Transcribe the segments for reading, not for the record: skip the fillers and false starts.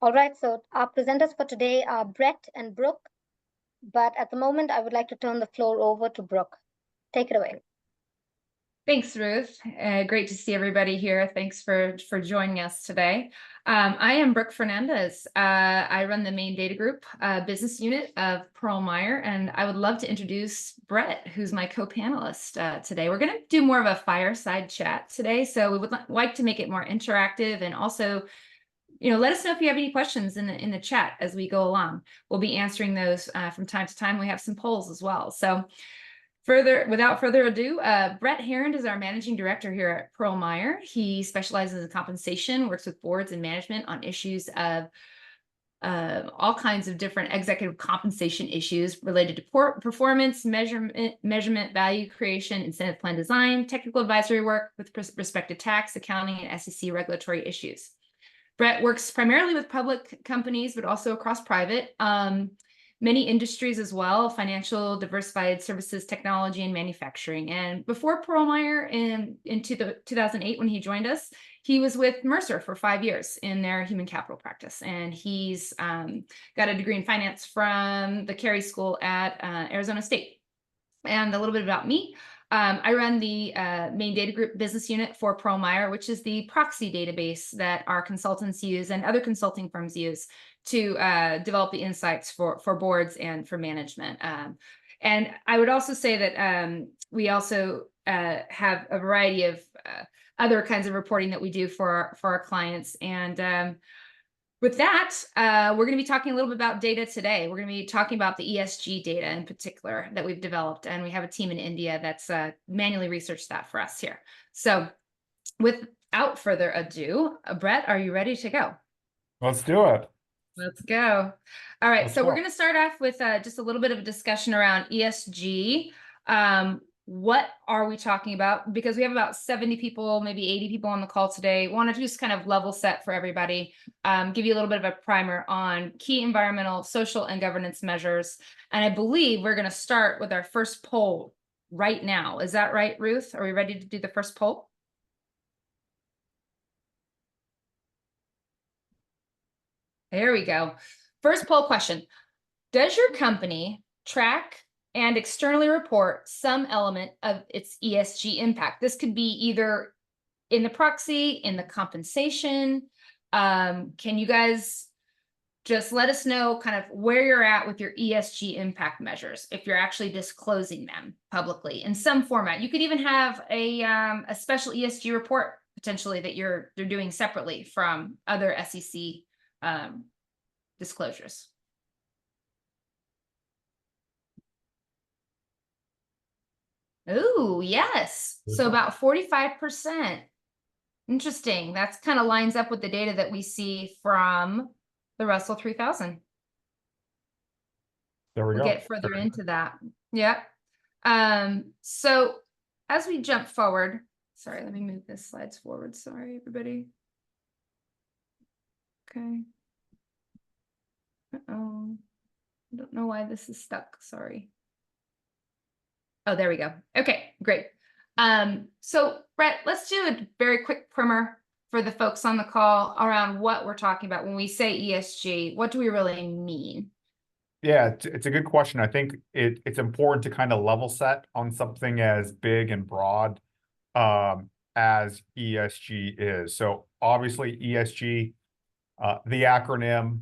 All right, so our presenters for today are Brett and Brooke, but at the moment, I would like to turn the floor over to Brooke. Take it away. Thanks, Ruth. Great to see everybody here. Thanks for joining us today. I am Brooke Fernandez. I run the main data group business unit of Meyer, and I would love to introduce Brett, who's my co-panelist today. We're going to do more of a fireside chat today, so we would like to make it more interactive, and also, let us know if you have any questions in the chat as we go along. We'll be answering those from time to time. We have some polls as well. So without further ado, Brett Herand is our managing director here at Meyer. He specializes in compensation, works with boards and management on issues of all kinds of different executive compensation issues related to performance, measurement, value creation, incentive plan design, technical advisory work with respect to tax, accounting, and SEC regulatory issues. Brett works primarily with public companies, but also across private. Many industries as well: financial, diversified services, technology, and manufacturing. And before Meyer in 2008, when he joined us, he was with Mercer for 5 years in their human capital practice. And he's got a degree in finance from the Carey School at Arizona State. And a little bit about me. I run the main data group business unit for Meyer, which is the proxy database that our consultants use and other consulting firms use to develop the insights for boards and for management. And I would also say that we also have a variety of other kinds of reporting that we do for our clients. And with that, we're going to be talking a little bit about data today. We're going to be talking about the ESG data in particular that we've developed. And we have a team in India that's manually researched that for us here. So without further ado, Brett, are you ready to go? Let's do it. Let's go. All right. So we're going to start off with just a little bit of a discussion around ESG. What are we talking about? Because we have about 70 people, maybe 80 people on the call today. Want to just kind of level set for everybody, give you a little bit of a primer on key environmental, social, and governance measures. And I believe we're going to start with our first poll right now. Is that right, Ruth? Are we ready to do the first poll? There we go. First poll question. Does your company track and externally report some element of its ESG impact? This could be either in the proxy, in the compensation. Can you guys just let us know kind of where you're at with your ESG impact measures, if you're actually disclosing them publicly in some format? You could even have a special ESG report potentially that you're doing separately from other SEC disclosures. Oh, yes. So about 45%. Interesting. That's kind of lines up with the data that we see from the Russell 3000. There we We'll go. get further into that. Yeah. So as we jump forward, sorry, let me move this slides forward. Sorry, everybody. Okay. Uh-oh. I don't know why this is stuck. Sorry. Oh, there we go. Okay, great. So Brett, let's do a very quick primer for the folks on the call around what we're talking about when we say ESG. What do we really mean? Yeah, it's a good question. I think it's important to kind of level set on something as big and broad as ESG is. So obviously ESG, the acronym,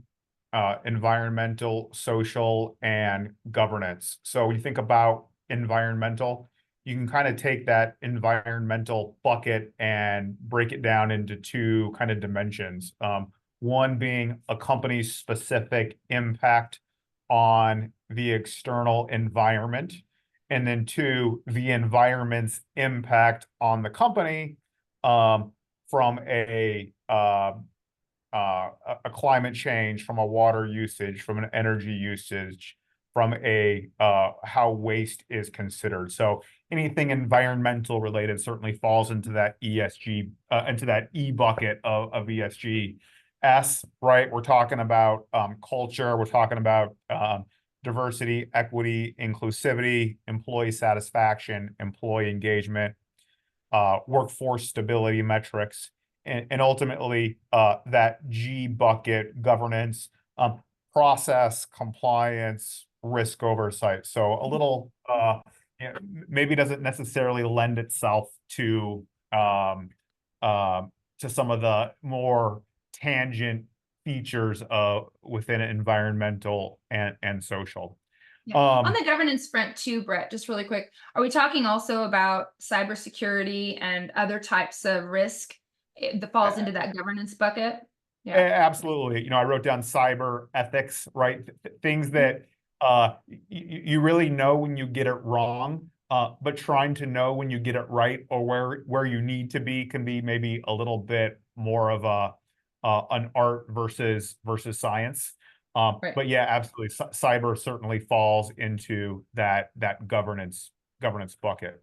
environmental, social, and governance. So when you think about environmental, you can kind of take that environmental bucket and break it down into two kind of dimensions. One being a company's specific impact on the external environment, and then two, the environment's impact on the company from a climate change, from a water usage, from an energy usage, from a how waste is considered. So anything environmental related certainly falls into that ESG, into that E bucket of ESG. S, right? We're talking about culture. We're talking about diversity, equity, inclusivity, employee satisfaction, employee engagement, workforce stability metrics. and ultimately that G bucket, governance, process, compliance, risk oversight. So a little maybe doesn't necessarily lend itself um, to some of the more tangent features within environmental and social. Yeah. On the governance front too, Brett, just really quick, are we talking also about cybersecurity and other types of risk that falls into that governance bucket? Yeah, absolutely. I wrote down cyber ethics, right? Things that you really know when you get it wrong, but trying to know when you get it right or where you need to be can be maybe a little bit more of an art versus science. right. But yeah, absolutely. Cyber certainly falls into that governance bucket.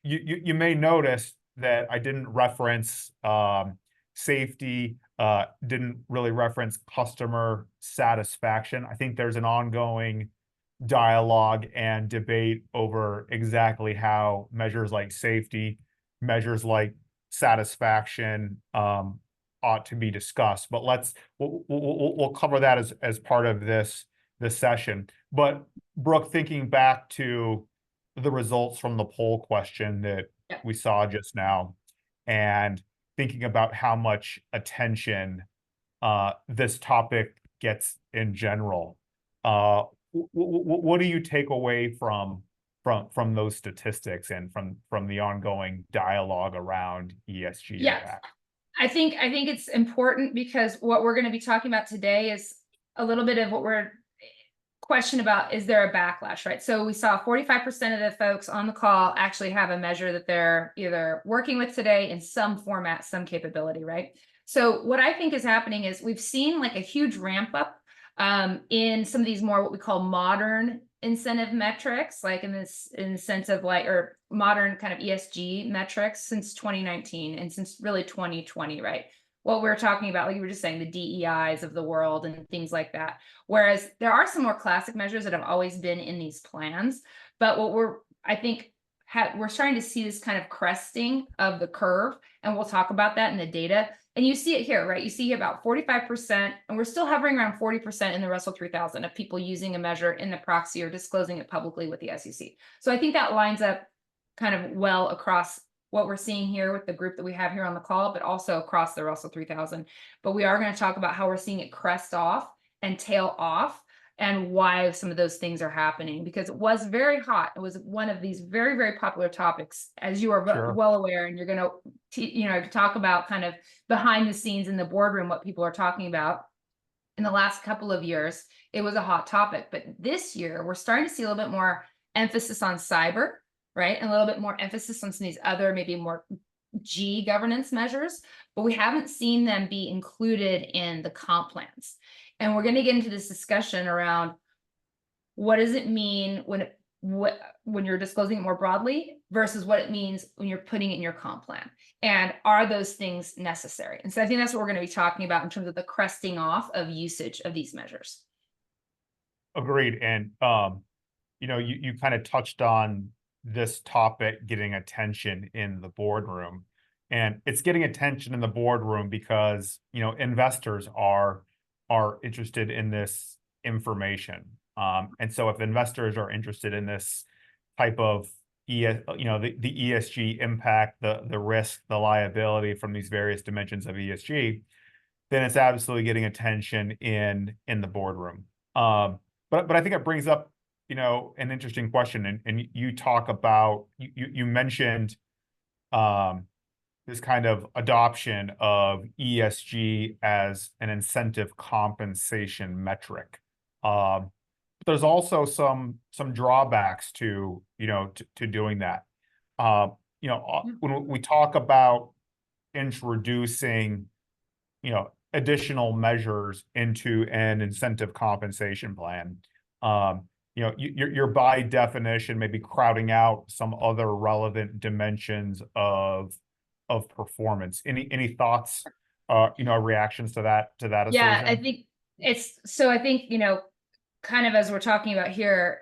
You may notice that I didn't reference safety, didn't really reference customer satisfaction. I think there's an ongoing dialogue and debate over exactly how measures like safety, measures like satisfaction ought to be discussed. But we'll cover that as part of this session. But Brooke, thinking back to the results from the poll question that we saw just now, and thinking about how much attention this topic gets in general, what do you take away from those statistics and from the ongoing dialogue around ESG impact? I think it's important because what we're going to be talking about today is a little bit of what we're question about, is there a backlash, right? So we saw 45% of the folks on the call actually have a measure that they're either working with today in some format, some capability, right? So what I think is happening is we've seen like a huge ramp up in some of these more what we call modern incentive metrics, like in the sense of like, or modern kind of ESG metrics since 2019 and since really 2020, right? What we're talking about, like you were just saying, the DEIs of the world and things like that. Whereas there are some more classic measures that have always been in these plans, but what we're starting to see this kind of cresting of the curve, and we'll talk about that in the data. And you see it here, right? You see about 45%, and we're still hovering around 40% in the Russell 3000 of people using a measure in the proxy or disclosing it publicly with the SEC. So I think that lines up kind of well across what we're seeing here with the group that we have here on the call, but also across the Russell 3000. But we are going to talk about how we're seeing it crest off and tail off and why some of those things are happening, because it was very hot. It was one of these very, very popular topics, as you are well aware, and you're going to talk about kind of behind the scenes in the boardroom, what people are talking about. In the last couple of years, it was a hot topic, but this year we're starting to see a little bit more emphasis on cyber, right? And a little bit more emphasis on some of these other, maybe more G governance measures, but we haven't seen them be included in the comp plans. And we're going to get into this discussion around what does it mean when you're disclosing it more broadly versus what it means when you're putting it in your comp plan. And are those things necessary? And so I think that's what we're going to be talking about in terms of the cresting off of usage of these measures. Agreed. And, you kind of touched on this topic getting attention in the boardroom, and it's getting attention in the boardroom because investors are interested in this information, and so if investors are interested in this type of the ESG impact, the risk, the liability from these various dimensions of ESG, then it's absolutely getting attention in the boardroom. But I think it brings up an interesting question, and you talk about you mentioned this kind of adoption of ESG as an incentive compensation metric. But there's also some drawbacks to doing that. When we talk about introducing additional measures into an incentive compensation plan, you're by definition maybe crowding out some other relevant dimensions of performance. Any thoughts, reactions to that Yeah, assertion? I think kind of as we're talking about here,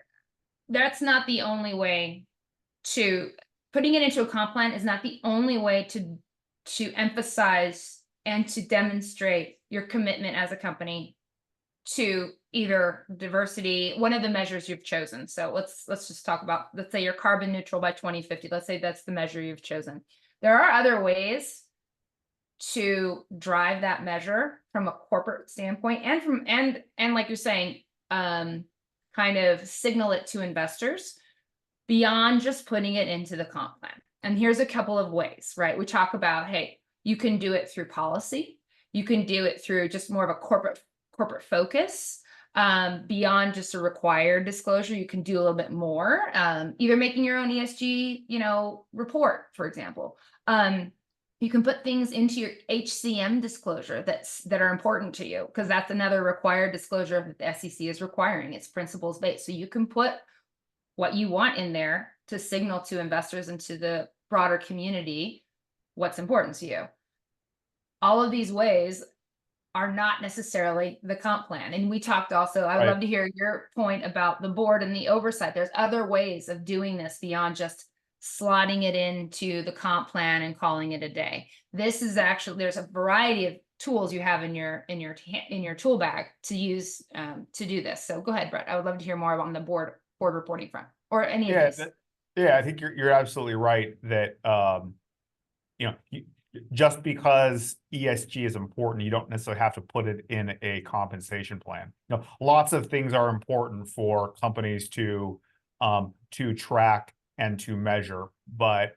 that's not the only way to putting it into a comp plan is not the only way to to emphasize and to demonstrate your commitment as a company to either diversity, one of the measures you've chosen. So let's just talk about, let's say you're carbon neutral by 2050. Let's say that's the measure you've chosen. There are other ways to drive that measure from a corporate standpoint and from and like you're saying, kind of signal it to investors beyond just putting it into the comp plan. And here's a couple of ways, right? We talk about, hey, you can do it through policy. You can do it through just more of a corporate focus. Beyond just a required disclosure, you can do a little bit more, either making your own ESG, report, for example. You can put things into your HCM disclosure that are important to you, because that's another required disclosure that the SEC is requiring. It's principles based. So you can put what you want in there to signal to investors and to the broader community what's important to you. All of these ways are not necessarily the comp plan. And we talked also, I would love to hear your point about the board and the oversight. There's other ways of doing this beyond just slotting it into the comp plan and calling it a day. This is actually, there's a variety of tools you have in your tool bag to use to do this. So go ahead, Brett. I would love to hear more on the board reporting front or any of these. I think you're absolutely right that just because ESG is important, you don't necessarily have to put it in a compensation plan. Lots of things are important for companies to track and to measure, but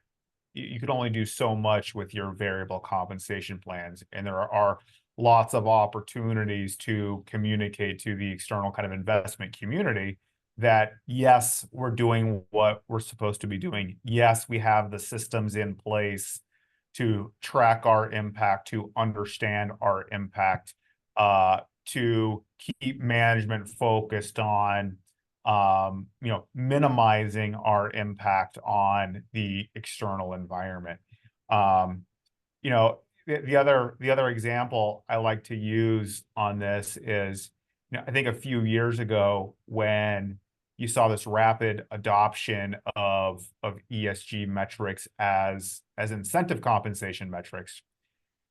you can only do so much with your variable compensation plans. And there are lots of opportunities to communicate to the external kind of investment community that, yes, we're doing what we're supposed to be doing. Yes, we have the systems in place to track our impact, to understand our impact, to keep management focused on minimizing our impact on the external environment. The other example I like to use on this is, I think a few years ago when you saw this rapid adoption of ESG metrics as incentive compensation metrics,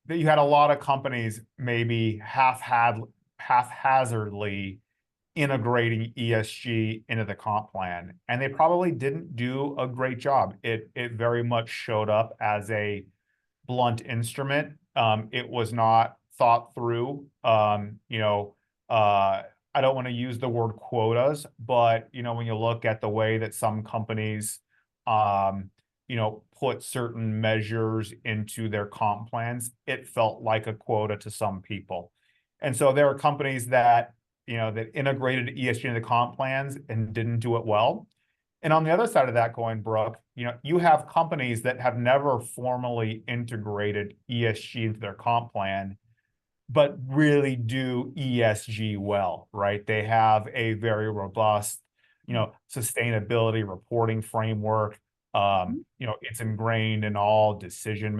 that you had a lot of companies maybe haphazardly integrating ESG into the comp plan, and they probably didn't do a great job. It very much showed up as a blunt instrument. It was not thought through. I don't want to use the word quotas, but when you look at the way that some companies put certain measures into their comp plans, it felt like a quota to some people. And so there are companies that that integrated ESG into comp plans and didn't do it well. And on the other side of that coin, Brooke, you have companies that have never formally integrated ESG into their comp plan, but really do ESG well, right? They have a very robust, sustainability reporting framework. It's ingrained in all board decision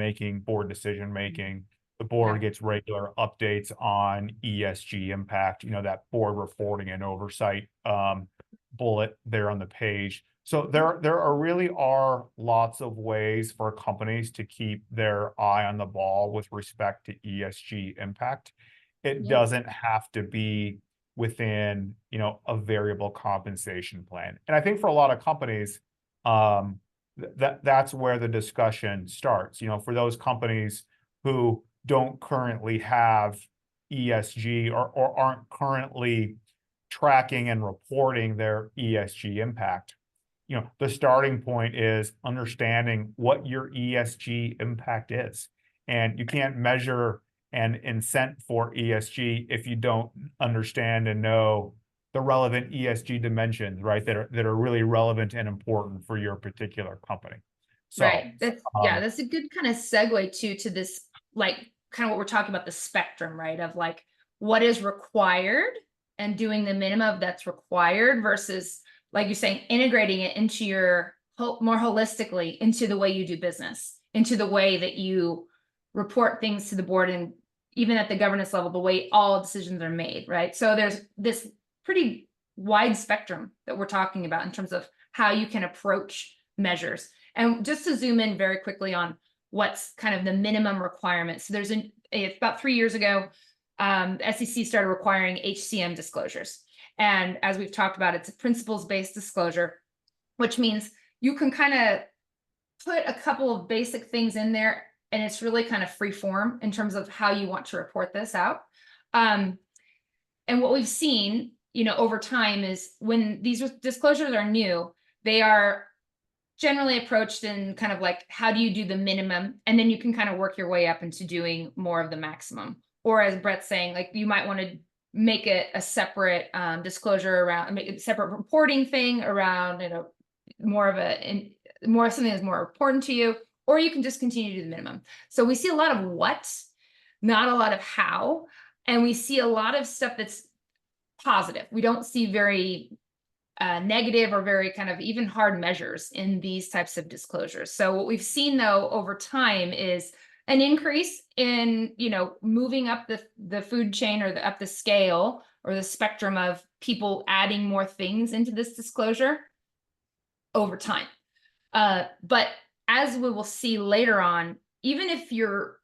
making. The board gets regular updates on ESG impact, that board reporting and oversight bullet there on the page. So there are lots of ways for companies to keep their eye on the ball with respect to ESG impact. It doesn't have to be within, a variable compensation plan. And I think for a lot of companies, that's where the discussion starts. For those companies who don't currently have ESG or aren't currently tracking and reporting their ESG impact. The starting point is understanding what your ESG impact is. And you can't measure and incent for ESG if you don't understand and know the relevant ESG dimensions, right? That are really relevant and important for your particular company. So, right. That's a good kind of segue to this, kind of what we're talking about, the spectrum, right? Of what is required and doing the minimum that's required versus, like you're saying, integrating it into more holistically into the way you do business, into the way that you report things to the board, and even at the governance level, the way all decisions are made, right? So there's this pretty wide spectrum that we're talking about in terms of how you can approach measures. And just to zoom in very quickly on what's kind of the minimum requirement. So there's about 3 years ago, the SEC started requiring HCM disclosures. And as we've talked about, it's a principles-based disclosure, which means you can kind of put a couple of basic things in there, and it's really kind of free form in terms of how you want to report this out. And what we've seen, over time is when these disclosures are new, they are generally approached in kind of like, how do you do the minimum? And then you can kind of work your way up into doing more of the maximum. Or as Brett's saying, like you might want to make it a separate disclosure around, make it a separate reporting thing around, more something that's more important to you, or you can just continue to do the minimum. So we see a lot of what, not a lot of how, and we see a lot of stuff that's positive. We don't see very negative or very kind of even hard measures in these types of disclosures. So what we've seen though over time is an increase in, moving up the food chain or up the scale or the spectrum of people adding more things into this disclosure over time. But as we will see later on, even if you're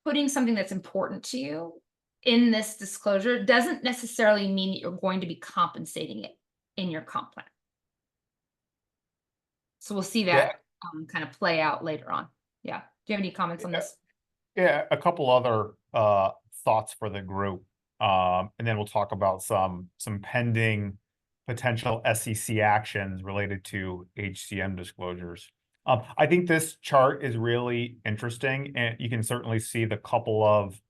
putting something that's important to you in this disclosure, doesn't necessarily mean that you're going to be compensating it in your comp plan. So we'll see that kind of play out later on. Yeah. Do you have any comments on this? Yeah, a couple other thoughts for the group, and then we'll talk about some pending potential SEC actions related to HCM disclosures. I think this chart is really interesting, and you can certainly see the couple of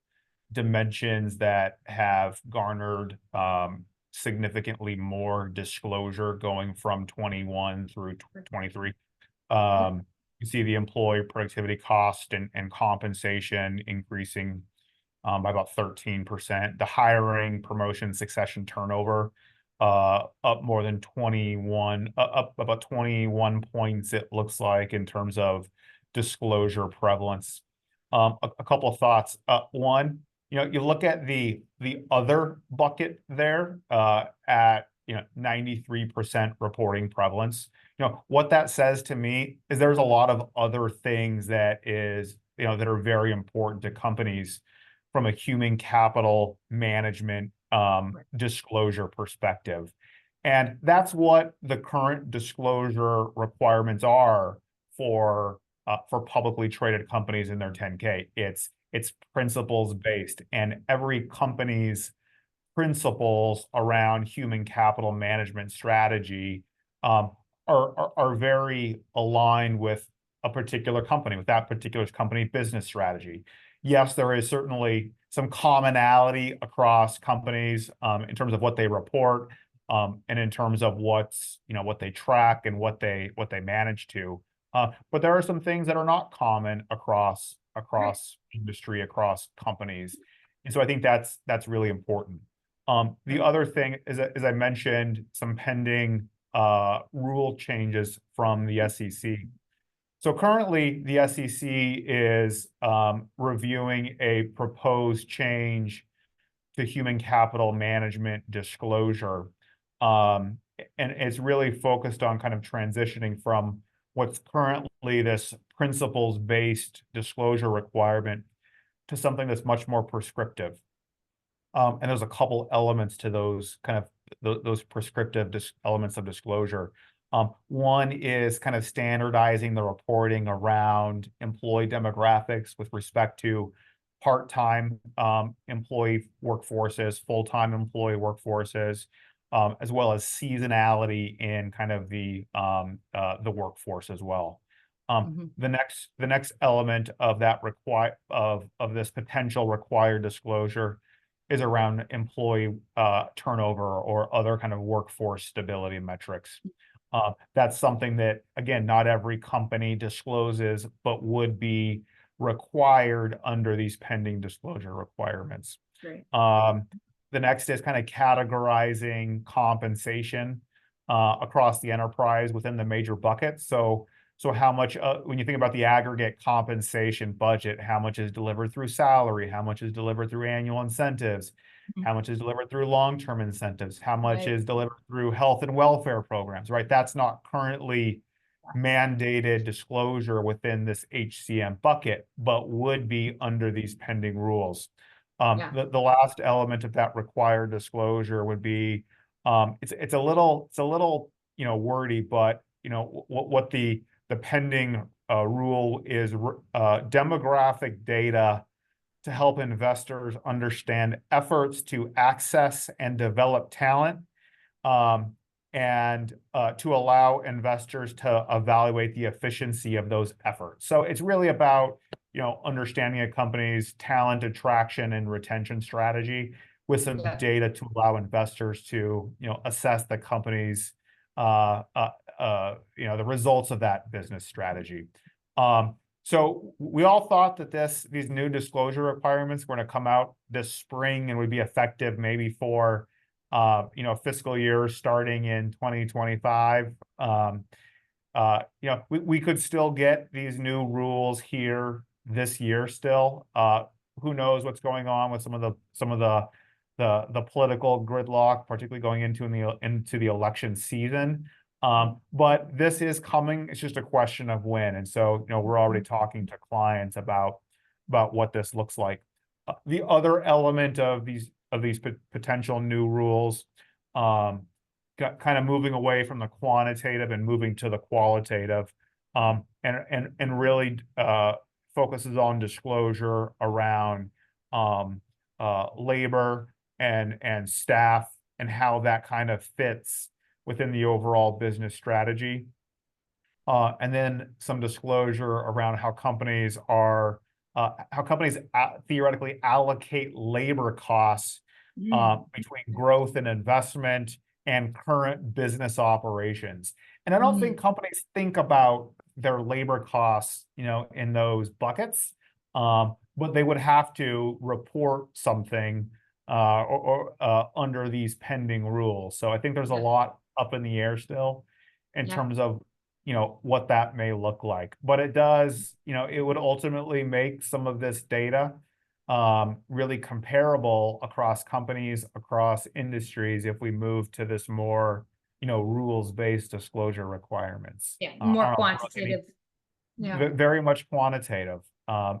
dimensions that have garnered significantly more disclosure going from 21 through 23. You see the employee productivity cost and compensation increasing by about 13%. The hiring, promotion, succession, turnover up more than 21, up about 21 points, it looks like, in terms of disclosure prevalence. A couple of thoughts. One, you look at the other bucket there at 93% reporting prevalence. What that says to me is there's a lot of other things that that are very important to companies from a human capital management disclosure perspective. And that's what the current disclosure requirements are for publicly traded companies in their 10K. It's principles based, and every company's principles around human capital management strategy are very aligned with a particular company, with that particular company business strategy. Yes, there is certainly some commonality across companies in terms of what they report and in terms of what they track and what they manage to. But there are some things that are not common across industry, across companies, and so I think that's really important. The other thing is, as I mentioned, some pending rule changes from the SEC. So currently, the SEC is reviewing a proposed change to human capital management disclosure. And it's really focused on kind of transitioning from what's currently this principles-based disclosure requirement to something that's much more prescriptive. And there's a couple elements to those kind of those prescriptive elements of disclosure. One is kind of standardizing the reporting around employee demographics with respect to part-time employee workforces, full-time employee workforces, as well as seasonality in kind of the workforce as well. The next element of that of this potential required disclosure is around employee turnover or other kind of workforce stability metrics. That's something that, again, not every company discloses, but would be required under these pending disclosure requirements. Great. The next is kind of categorizing compensation across the enterprise within the major buckets. So how much, when you think about the aggregate compensation budget, how much is delivered through salary, how much is delivered through annual incentives, how much is delivered through long-term incentives, how much is delivered through health and welfare programs, right? That's not currently mandated disclosure within this HCM bucket, but would be under these pending rules. Yeah. The last element of that required disclosure would be, it's a little wordy, but what the pending rule is, demographic data to help investors understand efforts to access and develop talent, and to allow investors to evaluate the efficiency of those efforts. So it's really about, understanding a company's talent attraction and retention strategy with some data to allow investors to, assess the company's, the results of that business strategy. So we all thought that these new disclosure requirements were going to come out this spring and would be effective maybe for, fiscal year starting in 2025. We could still get these new rules here this year still. Who knows what's going on with some of the political gridlock, particularly going into the election season. But this is coming. It's just a question of when. And so, we're already talking to clients about what this looks like. The other element of these potential new rules, kind of moving away from the quantitative and moving to the qualitative, and really focuses on disclosure around labor and staff and how that kind of fits within the overall business strategy. And then some disclosure around how companies theoretically allocate labor costs between growth and investment and current business operations. And I don't think companies think about their labor costs, in those buckets, but they would have to report something under these pending rules. So I think there's a lot up in the air still in terms of, what that may look like. But it does, it would ultimately make some of this data really comparable across companies, across industries, if we move to this more, rules-based disclosure requirements. Yeah, more quantitative. Yeah. Very much quantitative.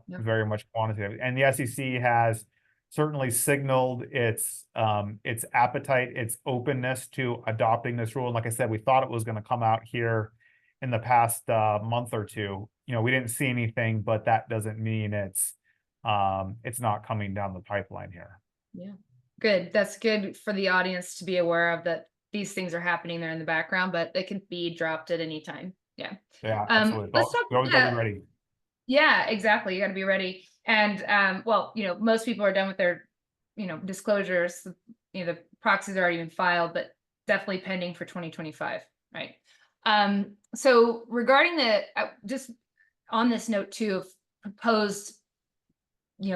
Very much quantitative. And the SEC has certainly signaled its appetite, its openness to adopting this rule. And like I said, we thought it was going to come out here in the past month or two. We didn't see anything, but that doesn't mean it's not coming down the pipeline here. Yeah, good. That's good for the audience to be aware of, that these things are happening there in the background, but they can be dropped at any time. Yeah. Yeah, absolutely. Let's talk. You always gotta be ready. Yeah, exactly. You got to be ready. And well, most people are done with their, disclosures. The proxies are already been filed, but definitely pending for 2025, right? So regarding just on this note too of proposed,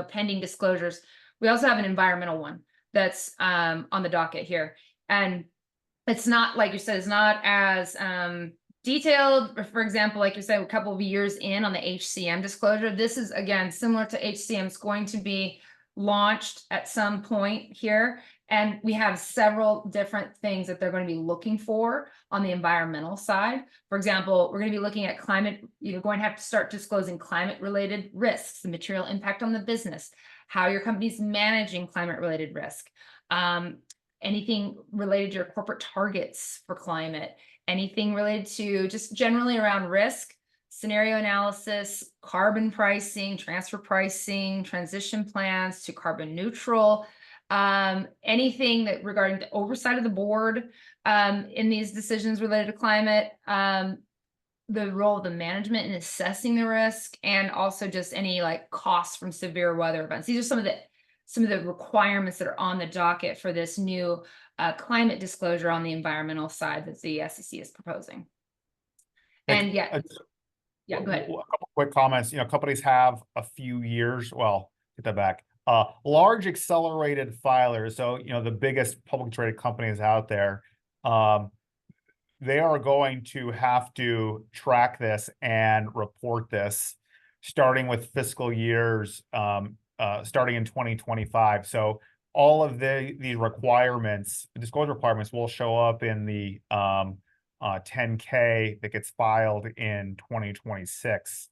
pending disclosures, we also have an environmental one that's on the docket here, and it's not, like you said, it's not as detailed. For example, like you said, a couple of years in on the HCM disclosure, this is again similar to HCM. It's going to be launched at some point here, and we have several different things that they're going to be looking for on the environmental side. For example, we're going to be looking at climate. You're going to have to start disclosing climate-related risks, the material impact on the business, how your company's managing climate-related risk, anything related to your corporate targets for climate, anything related to just generally around risk, scenario analysis, carbon pricing, transfer pricing, transition plans to carbon neutral, anything that regarding the oversight of the board in these decisions related to climate, the role of the management in assessing the risk, and also just any costs from severe weather events. These are some of the requirements that are on the docket for this new climate disclosure on the environmental side that the SEC is proposing. And go ahead. A couple quick comments. Companies have a few years. Well, get that back. Large accelerated filers. So the biggest publicly traded companies out there, they are going to have to track this and report this, starting with fiscal years starting in 2025. So all of these requirements, disclosure requirements, will show up in the 10K that gets filed in 2026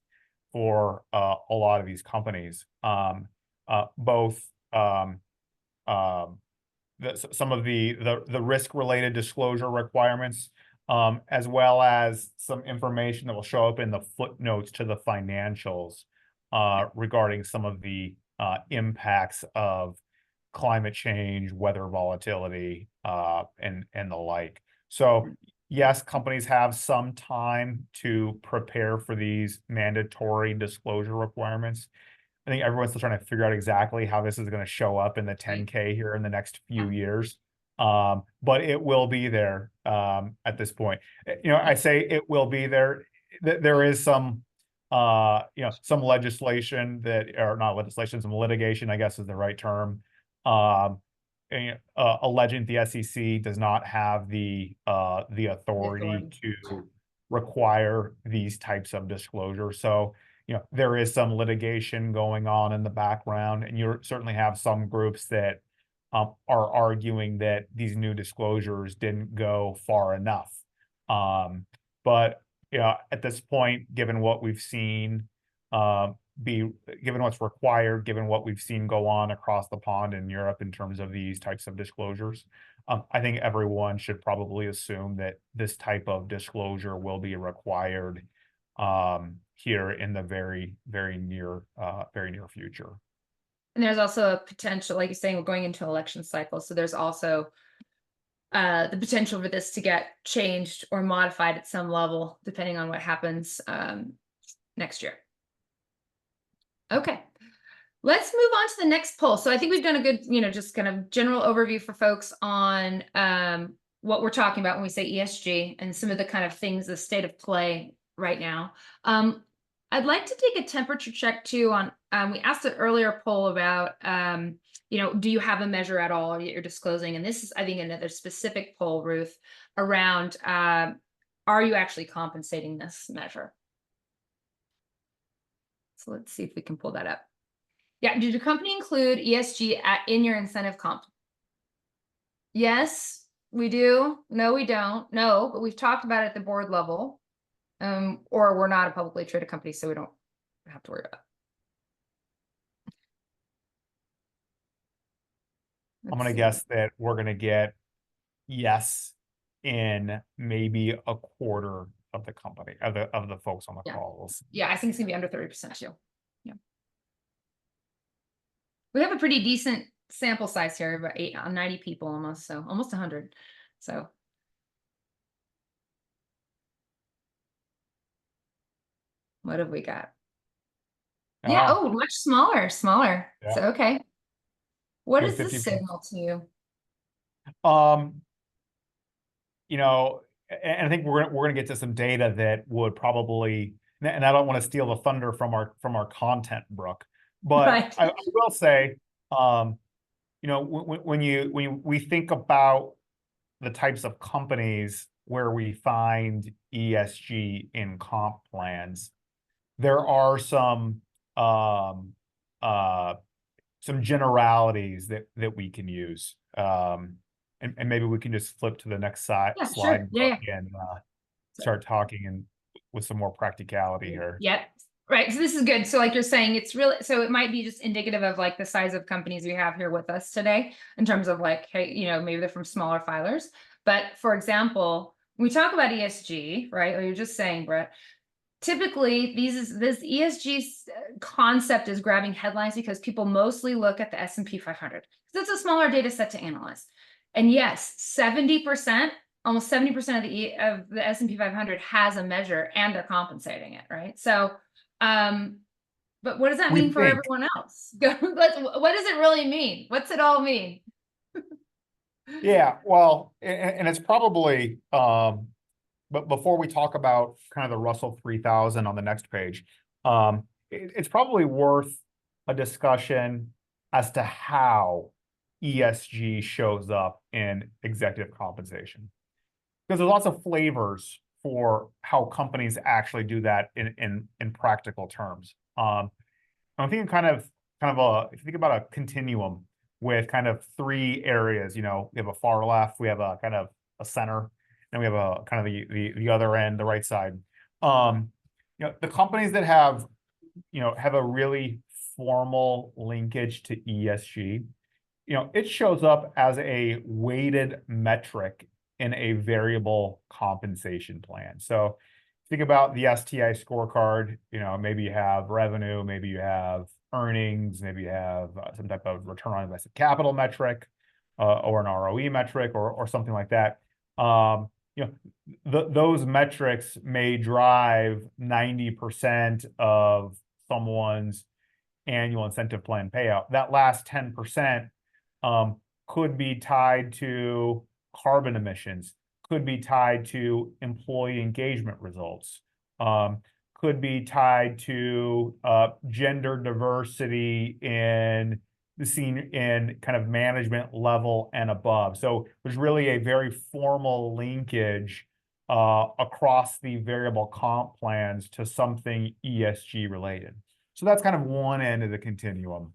for a lot of these companies. Both some of the risk related disclosure requirements, as well as some information that will show up in the footnotes to the financials regarding some of the impacts of climate change, weather volatility, and the like. So yes, companies have some time to prepare for these mandatory disclosure requirements. I think everyone's still trying to figure out exactly how this is going to show up in the 10K here in the next few years. But it will be there at this point. I say it will be there. There is some some legislation or not legislation, some litigation, I guess is the right term, alleging the SEC does not have the authority to require these types of disclosures. So there is some litigation going on in the background, and you certainly have some groups that are arguing that these new disclosures didn't go far enough. But at this point, given what we've seen, given what's required, given what we've seen go on across the pond in Europe in terms of these types of disclosures, I think everyone should probably assume that this type of disclosure will be required here in the very near future. And there's also a potential, like you're saying, we're going into election cycle. So there's also the potential for this to get changed or modified at some level, depending on what happens next year. Okay, let's move on to the next poll. So I think we've done a good, just kind of general overview for folks on what we're talking about when we say ESG and some of the kind of things, the state of play right now. I'd like to take a temperature check too on, we asked an earlier poll about, do you have a measure at all that you're disclosing? And this is, I think, another specific poll, Ruth, around, are you actually compensating this measure? So let's see if we can pull that up. Yeah, did your company include ESG in your incentive comp? Yes, we do. No, we don't. No, but we've talked about it at the board level. Or we're not a publicly traded company, so we don't have to worry about it. I'm going to guess that we're going to get yes in maybe a quarter of the company, of the folks on the calls. Yeah, I think it's going to be under 30% too. Yeah. We have a pretty decent sample size here, about 90 people almost, so almost 100. So. What have we got? Yeah. Oh, much smaller. Yeah. So, okay. What does this signal to you? And I think we're going to get to some data that would probably, and I don't want to steal the thunder from our content, Brooke, but right. I will say, when we think about the types of companies where we find ESG in comp plans, there are some generalities that we can use, and maybe we can just flip to the next slide sure. And start talking and with some more practicality here. Yep. Right. So this is good. So like you're saying, it's really, so it might be just indicative of like the size of companies we have here with us today in terms of like, hey, maybe they're from smaller filers. But for example, when we talk about ESG, right? Or you're just saying, Brett, typically this ESG concept is grabbing headlines because people mostly look at the S&P 500 because it's a smaller data set to analyze. And yes, 70%, almost 70% of the S&P 500 has a measure and they're compensating it, right? So, but what does that mean for everyone else? What does it really mean? What's it all mean? Yeah, well, and it's probably, but before we talk about kind of the Russell 3000 on the next page, it's probably worth a discussion as to how ESG shows up in executive compensation. Because there's lots of flavors for how companies actually do that in practical terms. I'm thinking kind of if you think about a continuum with kind of three areas, we have a far left, we have a kind of a center, then we have a kind of the other end, the right side. The companies that have a really formal linkage to ESG, it shows up as a weighted metric in a variable compensation plan. So think about the STI scorecard, maybe you have revenue, maybe you have earnings, maybe you have some type of return on invested capital metric, or an ROE metric, or something like that. Those metrics may drive 90% of someone's annual incentive plan payout. That last 10% could be tied to carbon emissions, could be tied to employee engagement results, could be tied to gender diversity in the scene in kind of management level and above. So there's really a very formal linkage across the variable comp plans to something ESG related. So that's kind of one end of the continuum.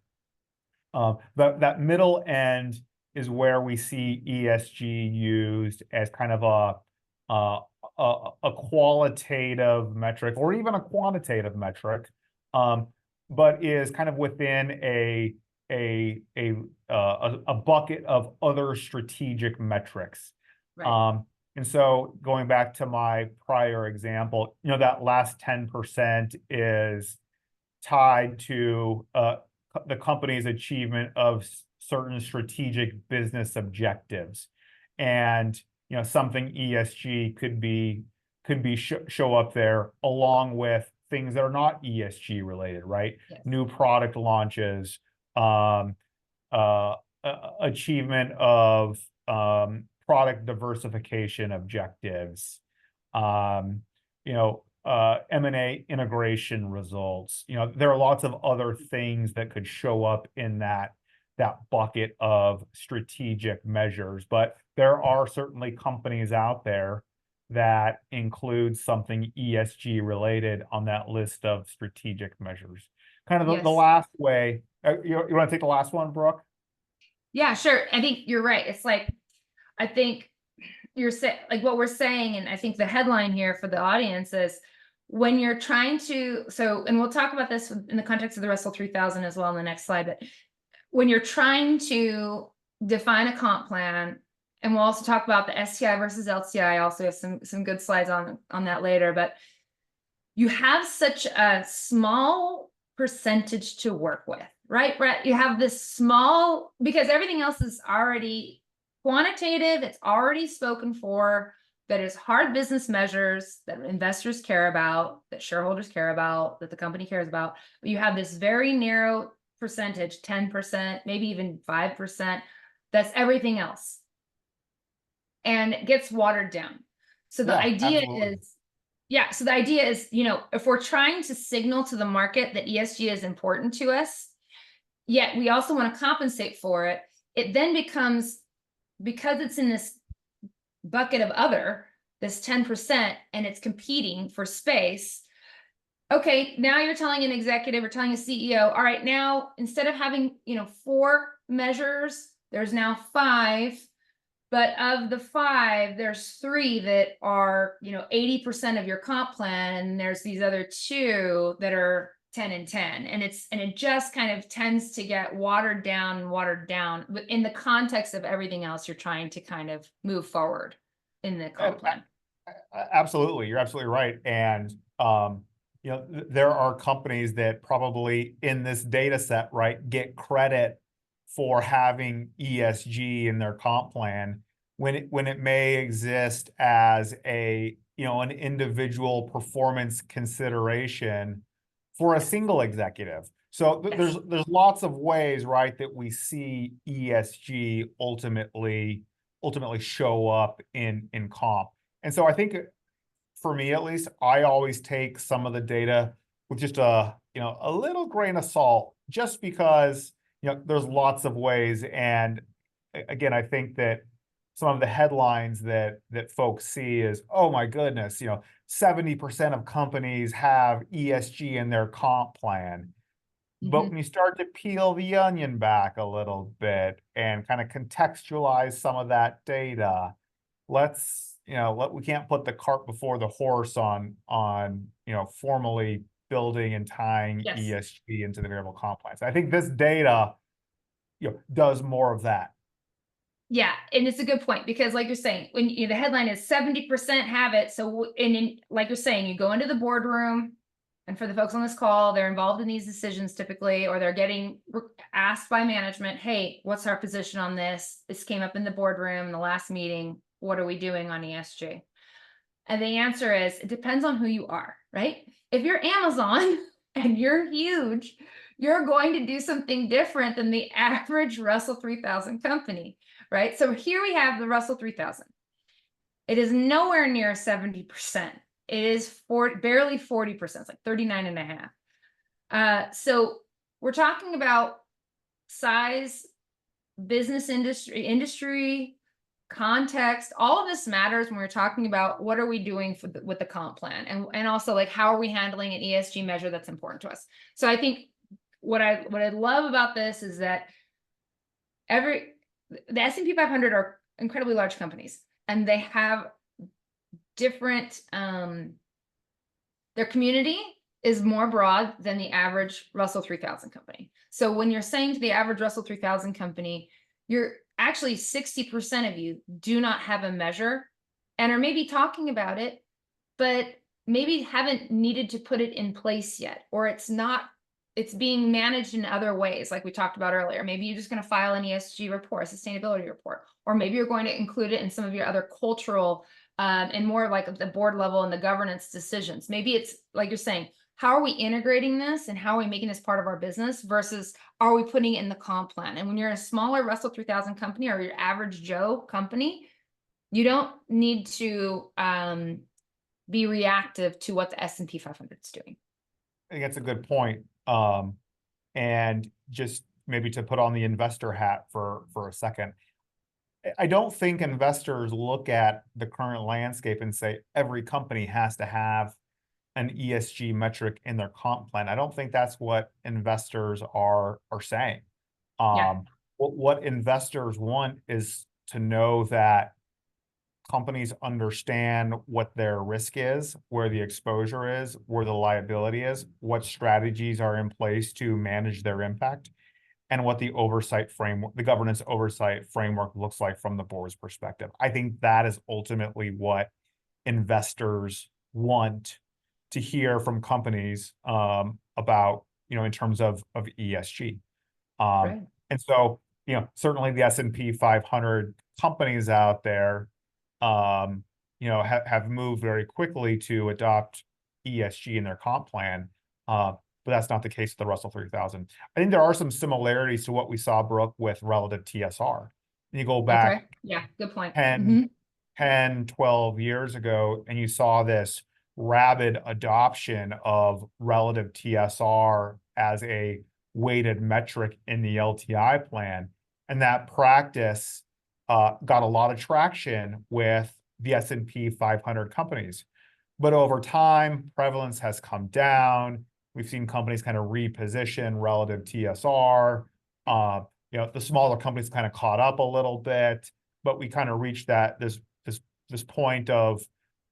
That middle end is where we see ESG used as kind of a qualitative metric or even a quantitative metric, but is kind of within a bucket of other strategic metrics. Right. And so going back to my prior example, that last 10% is tied to the company's achievement of certain strategic business objectives, and something ESG could show up there along with things that are not ESG related, right? Yes. New product launches, achievement of product diversification objectives, M&A integration results. There are lots of other things that could show up in that bucket of strategic measures, but there are certainly companies out there that include something ESG related on that list of strategic measures. Kind of the Yes. last way, you want to take the last one, Brooke? Yeah, sure. I think you're right. It's like, I think you're saying, like what we're saying, and I think the headline here for the audience is when you're trying to, and we'll talk about this in the context of the Russell 3000 as well in the next slide, but when you're trying to define a comp plan, and we'll also talk about the STI versus LTI, I also have some good slides on that later, but you have such a small percentage to work with, right, Brett? You have this small, because everything else is already quantitative, it's already spoken for, that is hard business measures that investors care about, that shareholders care about, that the company cares about. But you have this very narrow percentage, 10%, maybe even 5%, that's everything else. And it gets watered down. So the idea absolutely. is, so the idea is, if we're trying to signal to the market that ESG is important to us, yet we also want to compensate for it, it then becomes, because it's in this bucket of other, this 10%, and it's competing for space. Okay, now you're telling an executive or telling a CEO, all right, now instead of having 4 measures, there's now 5. But of the 5, there's 3 that are 80% of your comp plan, and there's these other 2 that are 10 and 10, and it just kind of tends to get watered down in the context of everything else you're trying to kind of move forward in the comp plan. Absolutely, you're absolutely right. And there are companies that probably in this data set, right, get credit for having ESG in their comp plan when it may exist as an individual performance consideration for a single executive. So there's lots of ways, right, that we see ESG ultimately show up in comp. And so I think, for me at least, I always take some of the data with just a little grain of salt, just because there's lots of ways. And again, I think that some of the headlines that folks see is, oh my goodness, 70% of companies have ESG in their comp plan. But when you start to peel the onion back a little bit and kind of contextualize some of that data, let's we can't put the cart before the horse on formally building and tying Yes. ESG into the variable comp plans. I think this data, does more of that. Yeah, and it's a good point, because like you're saying, when the headline is 70% have it. So, like you're saying, you go into the boardroom, and for the folks on this call, they're involved in these decisions typically, or they're getting asked by management, hey, what's our position on this? This came up in the boardroom in the last meeting. What are we doing on ESG? And the answer is, it depends on who you are, right? If you're Amazon and you're huge, you're going to do something different than the average Russell 3000 company, right? So here we have the Russell 3000. It is nowhere near 70%. It is barely 40%. It's like 39.5. So we're talking about size, business industry, context. All of this matters when we're talking about what are we doing with the comp plan, and also like how are we handling an ESG measure that's important to us. So I think what I love about this is that the S&P 500 are incredibly large companies, and they have different their community is more broad than the average Russell 3000 company. So when you're saying to the average Russell 3000 company, you're actually 60% of you do not have a measure and are maybe talking about it, but maybe haven't needed to put it in place yet, or it's being managed in other ways, like we talked about earlier. Maybe you're just going to file an ESG report, a sustainability report, or maybe you're going to include it in some of your other cultural and more like the board level and the governance decisions. Maybe it's like you're saying, how are we integrating this and how are we making this part of our business versus are we putting it in the comp plan? And when you're a smaller Russell 3000 company or your average Joe company, you don't need to be reactive to what the S&P 500 is doing. I think that's a good point. And just maybe to put on the investor hat for a second, I don't think investors look at the current landscape and say every company has to have an ESG metric in their comp plan. I don't think that's what investors are saying. What investors want is to know that companies understand what their risk is, where the exposure is, where the liability is, what strategies are in place to manage their impact, and what the oversight framework, the governance oversight framework looks like from the board's perspective. I think that is ultimately what investors want to hear from companies about, in terms of ESG. Right. And so, certainly the S&P 500 companies out there, have moved very quickly to adopt ESG in their comp plan. But that's not the case with the Russell 3000. I think there are some similarities to what we saw, Brooke, with relative TSR. And you go back Okay. Yeah, good point. 10, 12 years ago, and you saw this rabid adoption of relative TSR as a weighted metric in the LTI plan. And that practice got a lot of traction with the S&P 500 companies. But over time, prevalence has come down. We've seen companies kind of reposition relative TSR. The smaller companies kind of caught up a little bit, but we kind of reached this point of,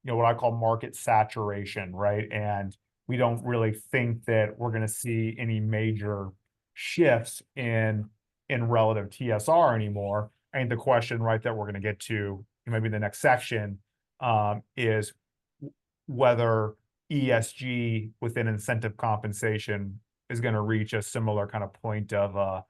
what I call market saturation, right? And we don't really think that we're going to see any major shifts in relative TSR anymore. I think the question, right, that we're going to get to maybe in the next section is whether ESG within incentive compensation is going to reach a similar kind of point of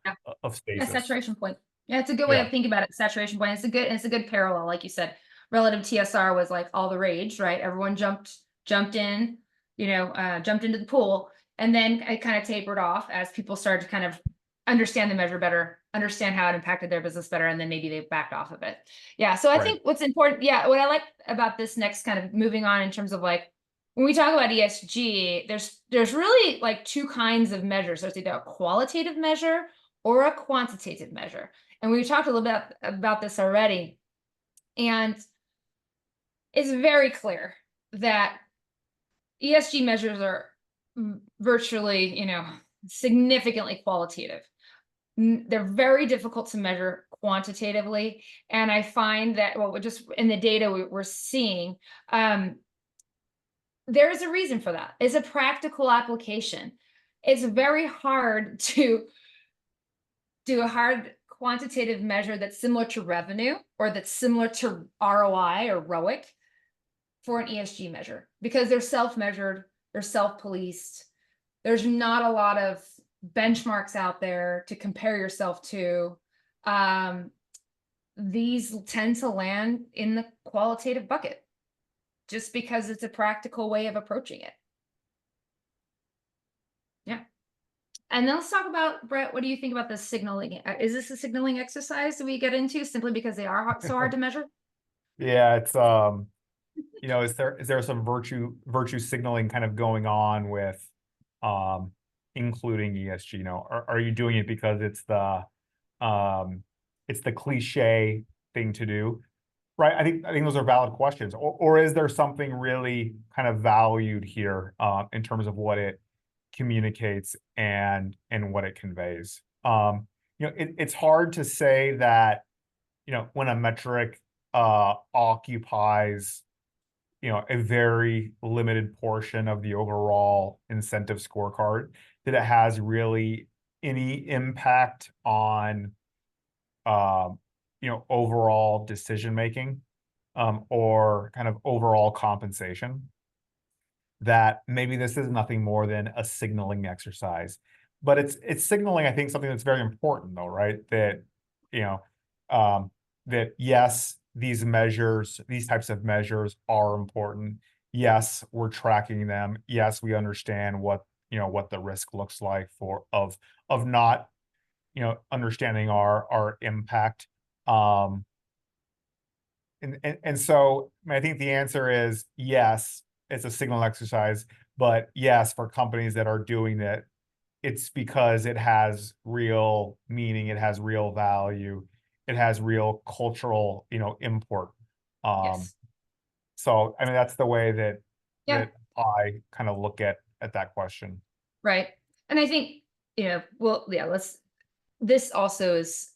stasis. Saturation point. Yeah, it's a good way of thinking about it. Saturation point. It's a good parallel, like you said. Relative TSR was like all the rage, right? Everyone jumped in, jumped into the pool, and then it kind of tapered off as people started to kind of understand the measure better, understand how it impacted their business better, and then maybe they backed off of it. Yeah. So I think what's important, what I like about this next kind of moving on in terms of like, when we talk about ESG, there's really like two kinds of measures. There's either a qualitative measure or a quantitative measure. And we talked a little bit about this already. And it's very clear that ESG measures are virtually, significantly qualitative. They're very difficult to measure quantitatively. And I find that, well, just in the data we're seeing, there's a reason for that. It's a practical application. It's very hard to do a hard quantitative measure that's similar to revenue or that's similar to ROI or ROIC for an ESG measure, because they're self-measured, they're self-policed. There's not a lot of benchmarks out there to compare yourself to. These tend to land in the qualitative bucket just because it's a practical way of approaching it. Yeah. And then let's talk about, Brett, what do you think about the signaling? Is this a signaling exercise that we get into simply because they are so hard to measure? Yeah, it's you know, is there some virtue signaling kind of going on with including ESG? You know, are you doing it because it's the cliche thing to do? Right. I think those are valid questions. Or is there something really kind of valued here in terms of what it communicates and what it conveys? You know, it's hard to say that, you know, when a metric occupies, you know, a very limited portion of the overall incentive scorecard, that it has really any impact on you know, overall decision making or kind of overall compensation. That maybe this is nothing more than a signaling exercise, but it's signaling, I think, something that's very important though, right? That, you know, that yes, these types of measures are important. Yes, we're tracking them. Yes, we understand what, you know, what the risk looks like of not, you know, understanding our impact. And so I think the answer is yes, it's a signal exercise, but yes, for companies that are doing it, it's because it has real meaning, it has real value, it has real cultural, you know, import. Yes. So I mean, that's the way that Yeah. I kind of look at that question. Right. And I think, you know, well, yeah, this also is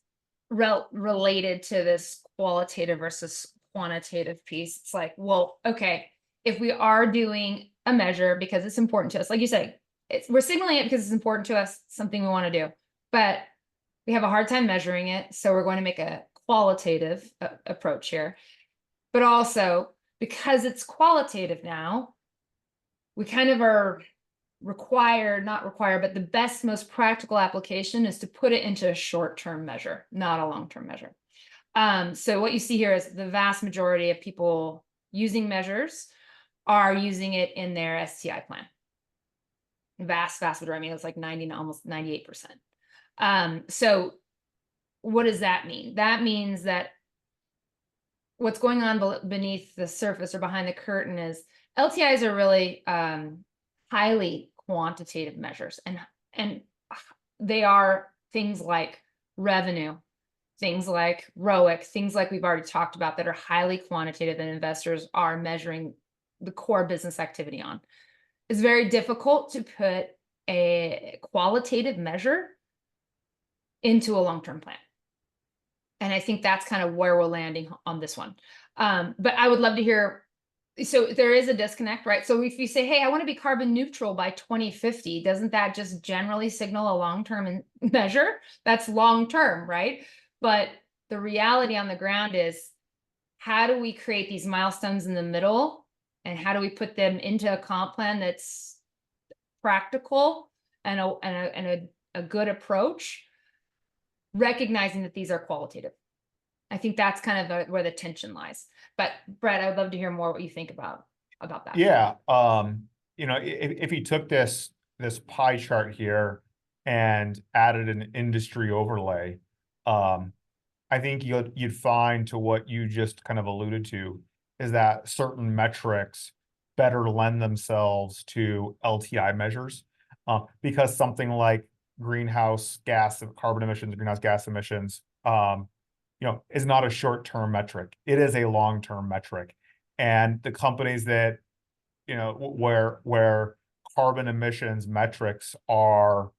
related to this qualitative versus quantitative piece. It's like, well, okay, if we are doing a measure because it's important to us, like you said, we're signaling it because it's important to us, something we want to do, but we have a hard time measuring it. So we're going to make a qualitative approach here. But also, because it's qualitative now, we kind of are not required, but the best, most practical application is to put it into a short-term measure, not a long-term measure. So what you see here is the vast majority of people using measures are using it in their STI plan. Vast majority, I mean, it's like 90, almost 98%. So what does that mean? That means that what's going on beneath the surface or behind the curtain is LTIs are really highly quantitative measures, and they are things like revenue, things like ROIC, things like we've already talked about that are highly quantitative and investors are measuring the core business activity on. It's very difficult to put a qualitative measure into a long-term plan. And I think that's kind of where we're landing on this one. But I would love to hear, so there is a disconnect, right? So if you say, hey, I want to be carbon neutral by 2050, doesn't that just generally signal a long-term measure? That's long-term, right? But the reality on the ground is, how do we create these milestones in the middle? And how do we put them into a comp plan that's practical and a good approach, recognizing that these are qualitative? I think that's kind of where the tension lies. But Brett, I would love to hear more what you think about that. Yeah. You know, if you took this pie chart here and added an industry overlay, I think you'd find, to what you just kind of alluded to, is that certain metrics better lend themselves to LTI measures, because something like greenhouse gas emissions, you know, is not a short-term metric. It is a long-term metric. And the companies that, you know, where carbon emissions metrics are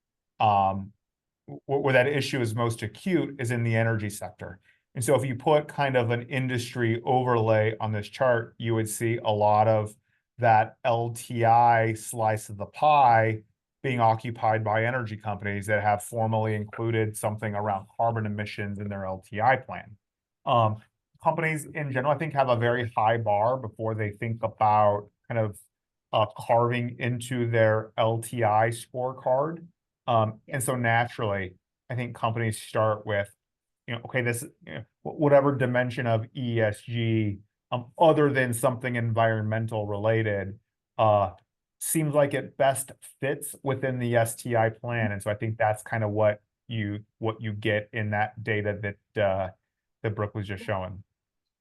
where that issue is most acute is in the energy sector. And so if you put kind of an industry overlay on this chart, you would see a lot of that LTI slice of the pie being occupied by energy companies that have formally included something around carbon emissions in their LTI plan. Companies in general, I think, have a very high bar before they think about kind of carving into their LTI scorecard. And so naturally, I think companies start with, okay, this, whatever dimension of ESG, other than something environmental related, seems like it best fits within the STI plan. And so I think that's kind of what you get in that data that Brooke was just showing.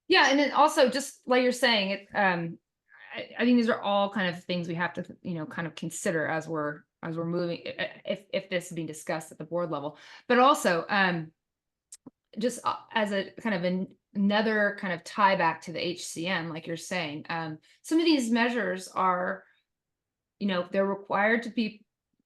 Yeah, and then also, just like you're saying, it I think these are all kind of things we have to, kind of consider as we're moving, if this is being discussed at the board level. But also, just as a kind of another kind of tie back to the HCM, like you're saying, some of these measures are, they're required to be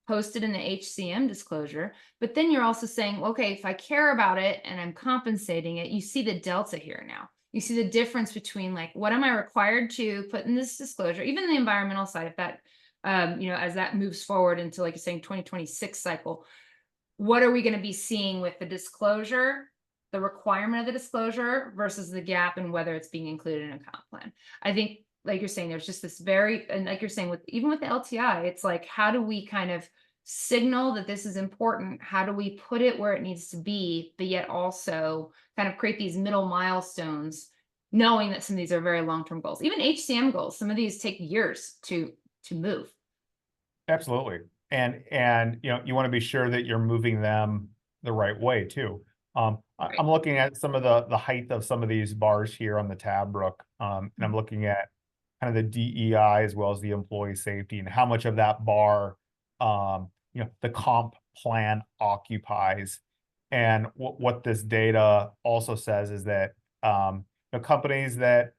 posted in the HCM disclosure, but then you're also saying, okay, if I care about it and I'm compensating it, you see the delta here now. You see the difference between, like, what am I required to put in this disclosure, even the environmental side, if that, as that moves forward into, like you're saying, 2026 cycle, what are we going to be seeing with the disclosure, the requirement of the disclosure versus the gap, and whether it's being included in a comp plan? I think, like you're saying, there's just this and like you're saying, even with the LTI, it's like, how do we kind of signal that this is important? How do we put it where it needs to be, but yet also kind of create these middle milestones, knowing that some of these are very long-term goals, even HCM goals, some of these take years to move. Absolutely. And you want to be sure that you're moving them the right way too. Right. I'm looking at some of the height of some of these bars here on the tab, Brooke, and I'm looking at kind of the DEI as well as the employee safety, and how much of that bar the comp plan occupies. And what this data also says is that the companies that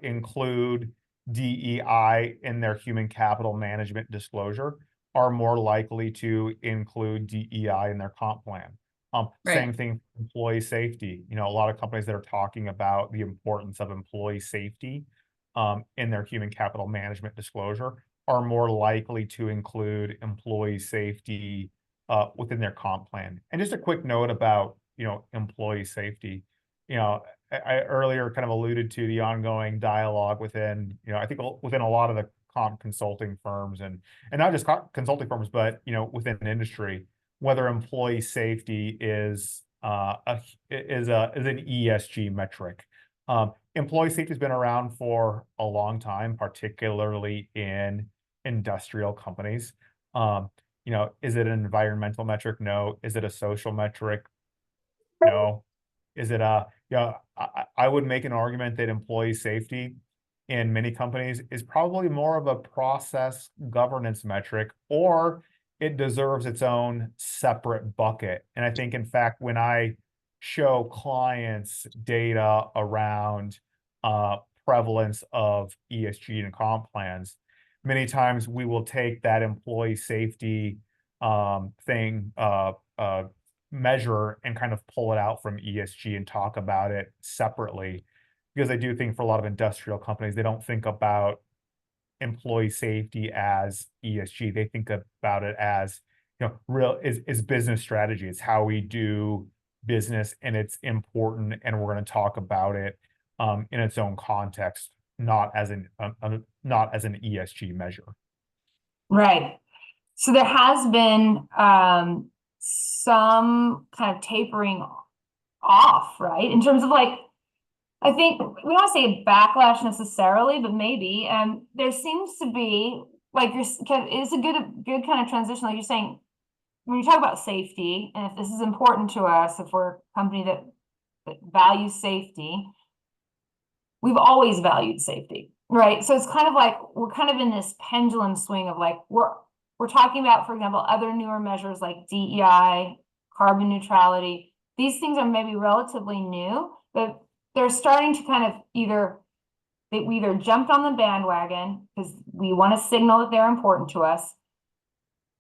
include DEI in their human capital management disclosure are more likely to include DEI in their comp plan. Right. Same thing for employee safety. A lot of companies that are talking about the importance of employee safety in their human capital management disclosure are more likely to include employee safety within their comp plan. And just a quick note about, employee safety. I earlier kind of alluded to the ongoing dialogue within, I think within a lot of the comp consulting firms, and not just consulting firms, but, within an industry, whether employee safety is an ESG metric. Employee safety has been around for a long time, particularly in industrial companies. Is it an environmental metric? No. Is it a social metric? No. Is it I would make an argument that employee safety in many companies is probably more of a process governance metric, or it deserves its own separate bucket. And I think, in fact, when I show clients data around prevalence of ESG and comp plans, many times we will take that employee safety measure and kind of pull it out from ESG and talk about it separately, because I do think for a lot of industrial companies, they don't think about employee safety as ESG. They think about it as, real is business strategy. It's how we do business, and it's important, and we're going to talk about it in its own context, not as an ESG measure. Right. So there has been some kind of tapering off, right? In terms of, like, I think we don't say a backlash necessarily, but maybe, there seems to be, like, it's a good kind of transition. Like you're saying, when you talk about safety, and if this is important to us, if we're a company that values safety, we've always valued safety, right? So it's kind of like we're kind of in this pendulum swing of, like, we're talking about, for example, other newer measures like DEI, carbon neutrality. These things are maybe relatively new, but they're starting to kind of we either jumped on the bandwagon because we want to signal that they're important to us,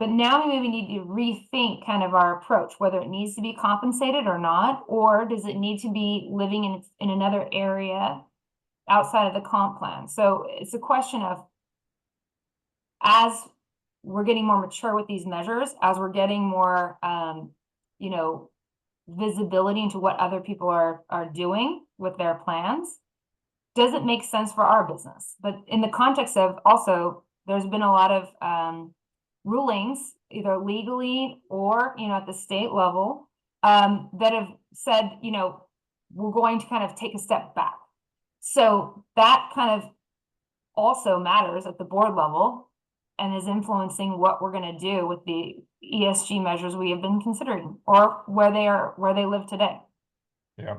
but now we maybe need to rethink kind of our approach, whether it needs to be compensated or not, or does it need to be living in another area outside of the comp plan? So it's a question of, as we're getting more mature with these measures, as we're getting more, you know, visibility into what other people are doing with their plans, does it make sense for our business? But in the context of also, there's been a lot of rulings, either legally or, you know, at the state level, that have said, you know, we're going to kind of take a step back. So that kind of also matters at the board level and is influencing what we're going to do with the ESG measures we have been considering, or where they live today. Yeah.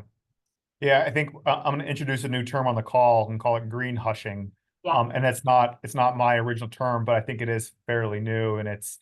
Yeah, I think I'm going to introduce a new term on the call and call it green hushing. Yeah. And it's not my original term, but I think it is fairly new. And it's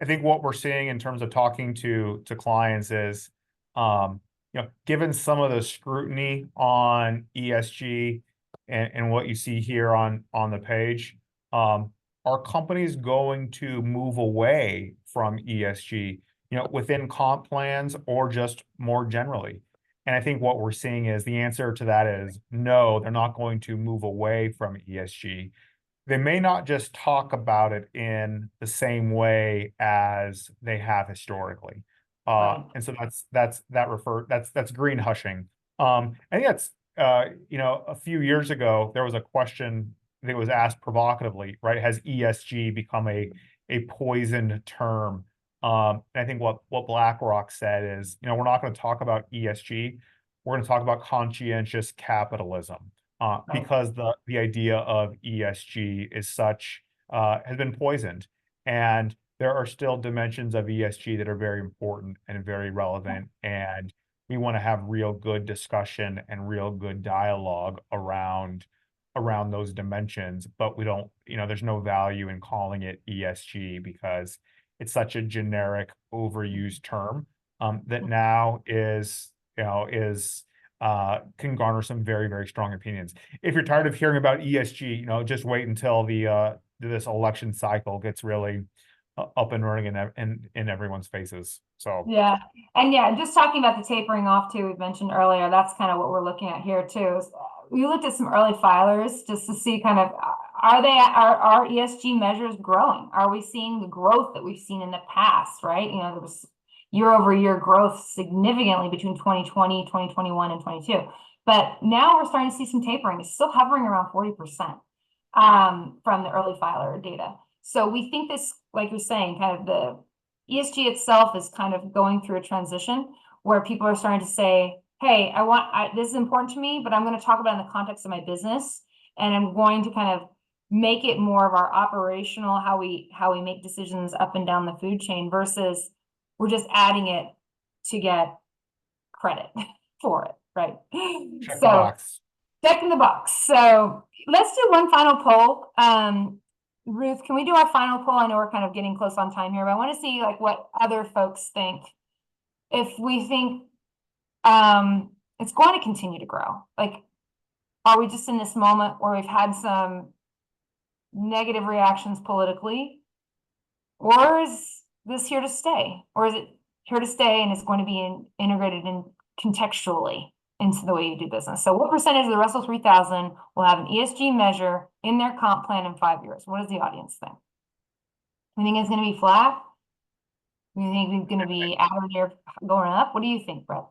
I think what we're seeing in terms of talking to clients is, you know, given some of the scrutiny on ESG and what you see here on the page, are companies going to move away from ESG, you know, within comp plans or just more generally? And I think what we're seeing is the answer to that is no, they're not going to move away from ESG. They may not just talk about it in the same way as they have historically. Right. And so that's green hushing. I think that's you know, a few years ago there was a question that was asked provocatively, right? Has ESG become a poisoned term? And I think what BlackRock said is, you know, we're not going to talk about ESG. We're going to talk about conscientious capitalism, because the idea of ESG is such has been poisoned, and there are still dimensions of ESG that are very important and very relevant, and we want to have real good discussion and real good dialogue around those dimensions. But we don't, you know, there's no value in calling it ESG because it's such a generic, overused term that now is, you know, can garner some very, very strong opinions. If you're tired of hearing about ESG, you know, just wait until this election cycle gets really up and running in everyone's faces. So yeah, and yeah, just talking about the tapering off too, we mentioned earlier, that's kind of what we're looking at here too. We looked at some early filers just to see kind of, are ESG measures growing? Are we seeing the growth that we've seen in the past, right? You know, there was year-over-year growth significantly between 2020, 2021, and 22. But now we're starting to see some tapering. It's still hovering around 40% from the early filer data. So we think this, like you're saying, kind of the ESG itself is kind of going through a transition where people are starting to say, hey, this is important to me, but I'm going to talk about it in the context of my business. And I'm going to kind of make it more of our operational, how we make decisions up and down the food chain versus we're just adding it to get credit for it, right? check the box. Checking the box. So let's do one final poll. Ruth, can we do our final poll? I know we're kind of getting close on time here, but I want to see like what other folks think. If we think it's going to continue to grow, like, are we just in this moment where we've had some negative reactions politically, or is this here to stay, or is it here to stay and it's going to be integrated in contextually into the way you do business? So what percentage of the Russell 3000 will have an ESG measure in their comp plan in 5 years? What does the audience think? You think it's going to be flat? You think it's going to be out or going up? What do you think, Brett?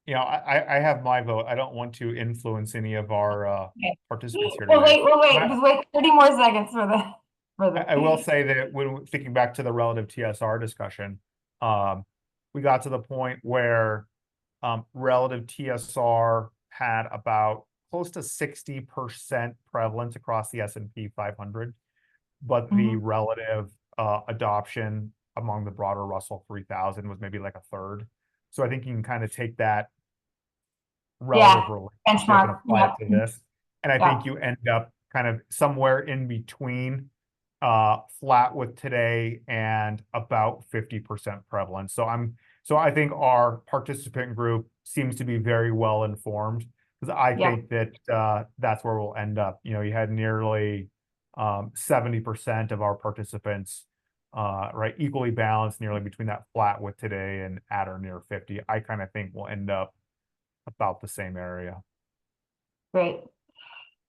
You know, I have my vote. I don't want to influence any of our participants here today. We'll wait. Just wait 30 more seconds for the. I will say that when thinking back to the relative TSR discussion, we got to the point where relative TSR had about close to 60% prevalence across the S&P 500, but the relative adoption among the broader Russell 3000 was maybe like a third. So I think you can kind of take that relative relationship and apply it to this. And I think you end up kind of somewhere in between flat with today and about 50% prevalence. So I think our participant group seems to be very well informed, because I think that that's where we'll end up. You know, you had nearly 70% of our participants, right, equally balanced nearly between that flat with today and at or near 50. I kind of think we'll end up about the same area. Great.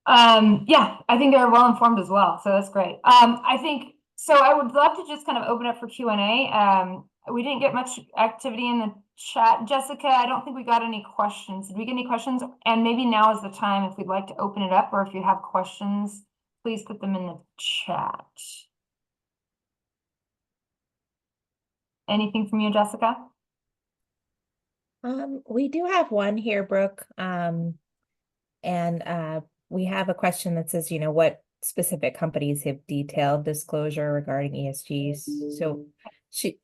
Yeah, I think they're well informed as well, so that's great. I think so. I would love to just kind of open up for Q&A. We didn't get much activity in the chat. Jessica, I don't think we got any questions. Did we get any questions? And maybe now is the time if we'd like to open it up, or if you have questions, please put them in the chat. Anything from you, Jessica? We do have one here, Brooke. We have a question that says, what specific companies have detailed disclosure regarding ESGs? So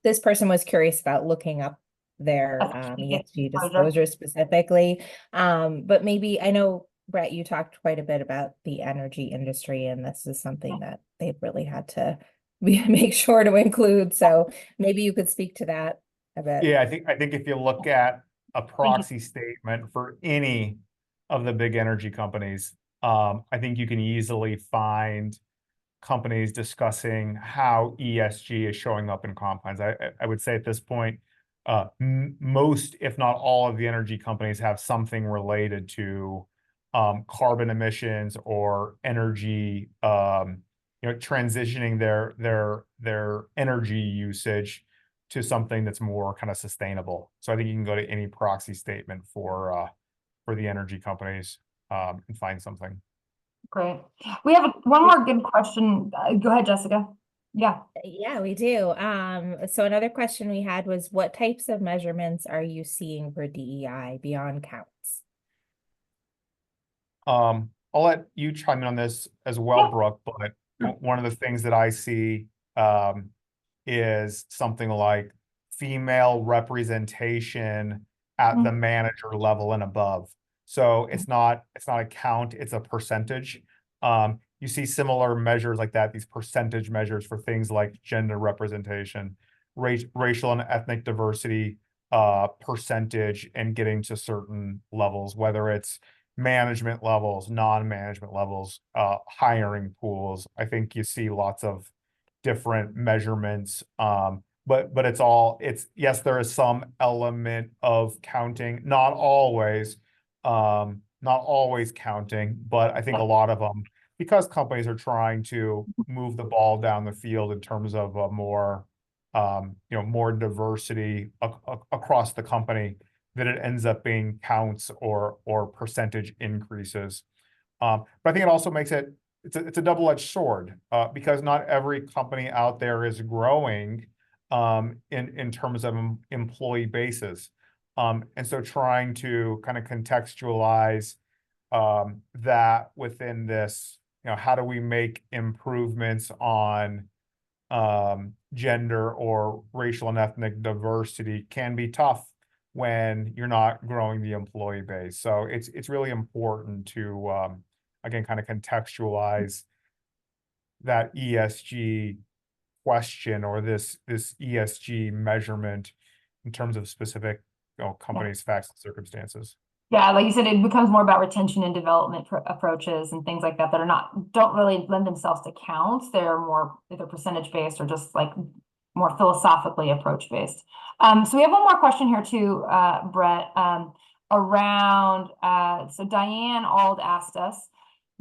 this person was curious about looking up their ESG disclosure specifically. But maybe, I know, Brett, you talked quite a bit about the energy industry, and this is something that they've really had to make sure to include. So maybe you could speak to that a bit. Yeah, I think if you look at a proxy statement for any of the big energy companies, I think you can easily find companies discussing how ESG is showing up in comp plans. I would say at this point, most, if not all, of the energy companies have something related to carbon emissions or energy, transitioning their energy usage to something that's more kind of sustainable. So I think you can go to any proxy statement for the energy companies and find something. Great. We have one more good question. Go ahead, Jessica. Yeah. Yeah, we do. So another question we had was, what types of measurements are you seeing for DEI beyond counts? I'll let you chime in on this as well, Brooke, but one of the things that I see is something like female representation at the manager level and above. So it's not a count, it's a percentage. You see similar measures like that, these percentage measures for things like gender representation, racial and ethnic diversity percentage, and getting to certain levels, whether it's management levels, non-management levels, hiring pools. I think you see lots of different measurements, but yes, there is some element of counting, not always counting, but I think a lot of them, because companies are trying to move the ball down the field in terms of a more diversity across the company, that it ends up being counts or percentage increases. But I think it also makes it's a double-edged sword, because not every company out there is growing in terms of employee bases. And so trying to kind of contextualize that within this, how do we make improvements on gender or racial and ethnic diversity can be tough when you're not growing the employee base. So it's really important to again kind of contextualize that ESG question or this ESG measurement in terms of specific companies, facts, and circumstances. Yeah, like you said, it becomes more about retention and development approaches and things like that don't really lend themselves to counts. They're more either percentage based or just like more philosophically approach based. So we have one more question here too, Brett, around, so Diane Ald asked us,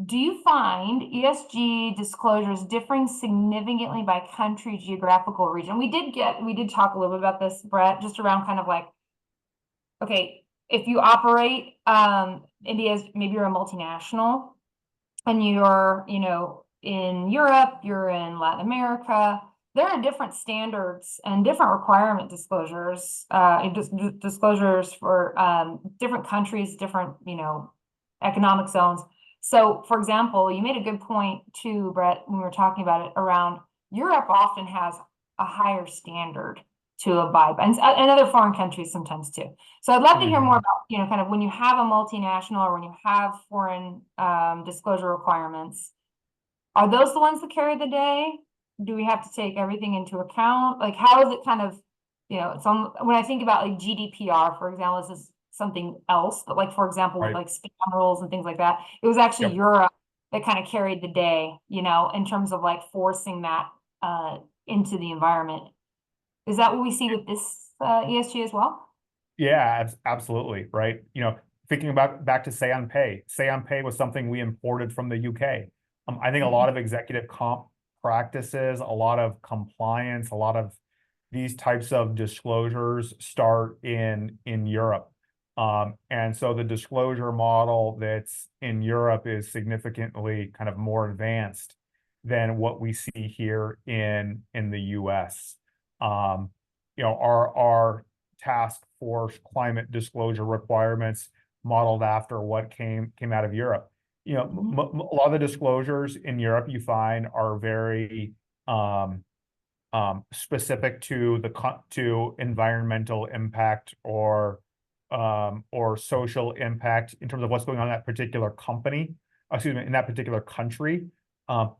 do you find ESG disclosures differing significantly by country, geographical region? We did talk a little bit about this, Brett, just around kind of like, okay, if you operate, India's, maybe you're a multinational and you're, in Europe, you're in Latin America, there are different standards and different requirement disclosures, disclosures for different countries, different, economic zones. So, for example, you made a good point too, Brett, when we were talking about it, around Europe often has a higher standard to abide by, and other foreign countries sometimes too. So I'd love to hear more about, kind of when you have a multinational or when you have foreign disclosure requirements, are those the ones that carry the day? Do we have to take everything into account? Like, how is it kind of, when I think about like GDPR, for example, this is something else, but like, for example, with like spam rules and things like that, it was actually Europe that kind of carried the day, you know, in terms of like forcing that into the environment. Is that what we see with this ESG as well? Yeah, absolutely, right? You know, thinking about back to Say on Pay. Say on Pay was something we imported from the UK. I think a lot of executive comp practices, a lot of compliance, a lot of these types of disclosures start in Europe. And so the disclosure model that's in Europe is significantly kind of more advanced than what we see here in the US. You know, our task force climate disclosure requirements modeled after what came out of Europe. You know, a lot of the disclosures in Europe you find are very specific to to environmental impact or social impact in terms of what's going on in that particular company, excuse me, in that particular country.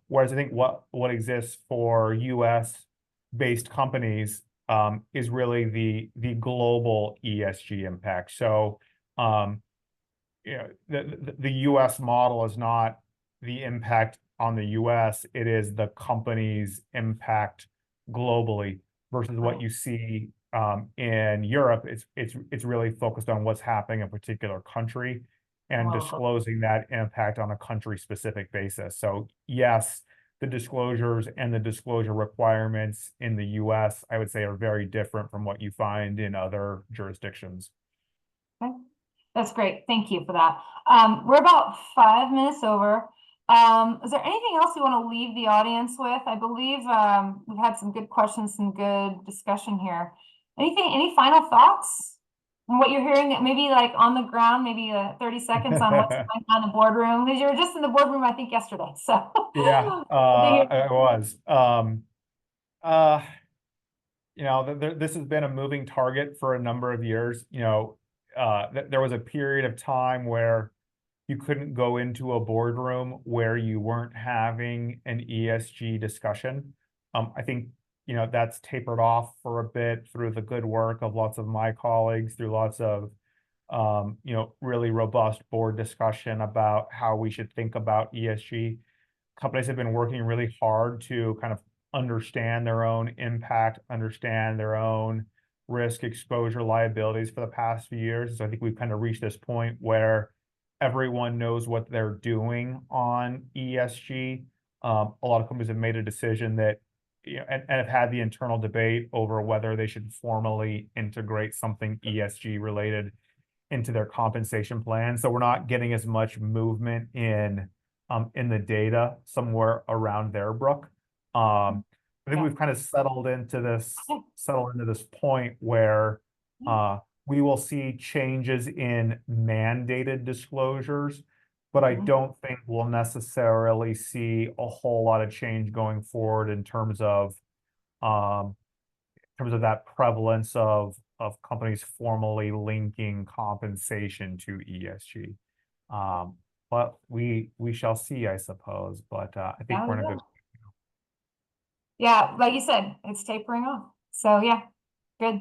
Whereas I think what exists for US based companies is really the global ESG impact. So you know, the US model is not the impact on the US, it is the company's impact globally versus what you see in Europe. It's really focused on what's happening in a particular country and disclosing that impact on a country specific basis. So yes, the disclosures and the disclosure requirements in the US, I would say, are very different from what you find in other jurisdictions. Okay. That's great. Thank you for that. We're about 5 minutes over. Is there anything else you want to leave the audience with? I believe we've had some good questions, some good discussion here. Any final thoughts on what you're hearing, maybe like on the ground, maybe 30 seconds on what's going on in the boardroom? Because you were just in the boardroom, I think, yesterday. So yeah, I was. You know, this has been a moving target for a number of years. You know, there was a period of time where you couldn't go into a boardroom where you weren't having an ESG discussion. I think, you know, that's tapered off for a bit through the good work of lots of my colleagues, through lots of, you know, really robust board discussion about how we should think about ESG. Companies have been working really hard to kind of understand their own impact, understand their own risk, exposure, liabilities for the past few years. So I think we've kind of reached this point where everyone knows what they're doing on ESG. A lot of companies have made a decision that, you know, and have had the internal debate over whether they should formally integrate something ESG related into their compensation plan. So we're not getting as much movement in the data somewhere around there, Brooke. I think we've kind of settled into this point where we will see changes in mandated disclosures, but I don't think we'll necessarily see a whole lot of change going forward in terms of that prevalence of companies formally linking compensation to ESG. But we shall see, I suppose. But I think we're in a good. Yeah, like you said, it's tapering off. So yeah, good.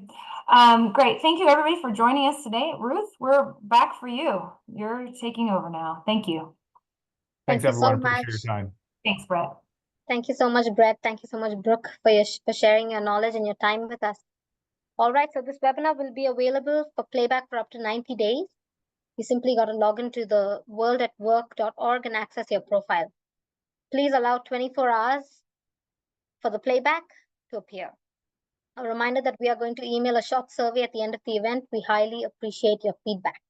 Great. Thank you everybody for joining us today. Ruth, we're back for you. You're taking over now. Thank you. Thanks, everyone. Appreciate your time. Thanks, Brett. Thank you so much, Brett. Thank you so much, Brooke, for sharing your knowledge and your time with us. All right, so this webinar will be available for playback for up to 90 days. You simply got to log into the worldatwork.org and access your profile. Please allow 24 hours for the playback to appear. A reminder that we are going to email a short survey at the end of the event. We highly appreciate your feedback.